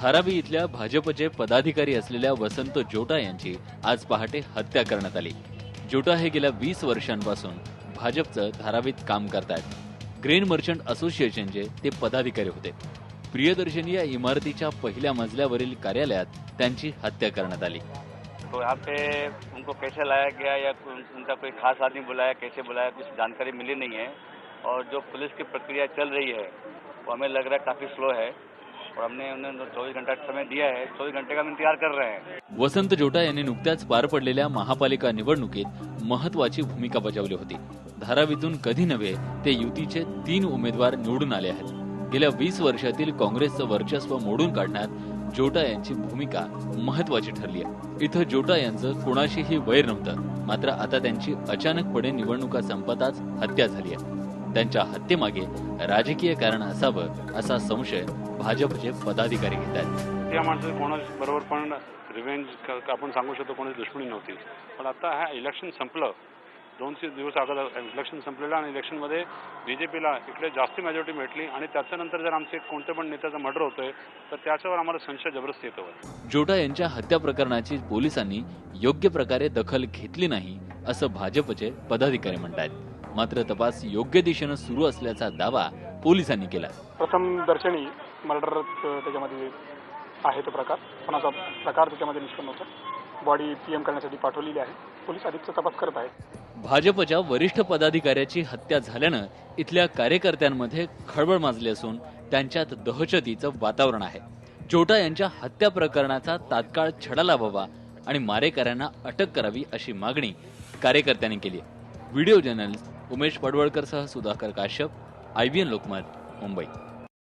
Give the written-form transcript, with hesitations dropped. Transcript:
धारावी इथल्या भाजपचे पदाधिकारी असलेल्या वसंत जोटा यांची आज पहाटे हत्या करण्यात आली। जोटा हे गेल्या 20 वर्षांपासून भाजपचं धारावीत काम करतायत। ग्रेन मर्चंट असोसिएशनचे ते पदाधिकारी होते। प्रियदर्शनी या इमारतीच्या पहिल्या मजल्यावरील कार्यालयात त्यांची हत्या करण्यात आली। तो यहाँ पे उनको कैसे लाया गया या उनका कोई खास आदमी बुलाया, कैसे बुलाया, कुछ जानकारी मिली नहीं है। और जो पुलिस की प्रक्रिया चल रही है वो हमें लग रहा है काफी स्लो है और हमने उन्हें 24 घंटा समय दिया है। 24 घंटे का हम इंतजार कर रहे हैं। वसंत जोटा यांनी नुकत्याच पार पडलेल्या महापालिका निवडणुकीत महत्त्वाची भूमिका बजावली होती। धारावीतून कधी नव्हे ते युतीचे 3 उमेदवार निवडून आले आहेत। गेल्या 20 वर्षातील काँग्रेसचं वर्चस्व मोडून काढण्यात जोटा यांची भूमिका महत्त्वाची ठरली आहे। इथं जोटा यांचं कोणाशीही वैर नव्हतं, मात्र आता त्यांची अचानकपणे निवडणुका संपताच हत्या झाली आहे। त्यांच्या हत्येमागे राजकीय कारण असावं असा संशय भाजपचे पदाधिकारी घेत आहेत। त्या माणसाची कोणाबरोबर पण रिव्हेंज आपण सांगू शकतो कोणाची दुश्मनी नव्हती, पण आता हा इलेक्शन संपलं, 2-3 दिवस अगोदर इलेक्शन संपलेलं आणि इलेक्शनमध्ये बीजेपीला इकडे जास्ती मेजॉरिटी भेटली आणि त्याच्यानंतर जर आमचे कोणते पण नेत्याचा मर्डर होतोय तर त्याच्यावर आम्हाला संशय जबरदस्ती येतो। जोटा यांच्या हत्या प्रकरणाची पोलिसांनी योग्य प्रकारे दखल घेतली नाही असं भाजपचे पदाधिकारी म्हणतात। मात्र तपास योग्य दिशेने सुरू असल्याचा दावा पोलिसांनी केला। प्रथम दर्शनी मर्डर त्याच्यामध्ये आहे तो प्रकार त्याच्यामध्ये निष्पन्न होता। बॉडी पीएम करण्यासाठी पाठवलेली आहे। पोलीस अधिकचा तपास करत आहेत। भाजपच्या वरिष्ठ पदाधिकाऱ्याची हत्या झाल्यानं इथल्या कार्यकर्त्यांमध्ये खळबळ माजली असून त्यांच्यात दहशतीचं वातावरण आहे। जोटा यांच्या हत्या प्रकरणाचा तात्काळ छडा लावावा आणि मारेकऱ्यांना अटक करावी अशी मागणी कार्यकर्त्यांनी केली। व्हिडिओ जर्नलिस्ट उमेश पडवळकरसह सुधाकर काश्यप, IBN लोकमत, मुंबई।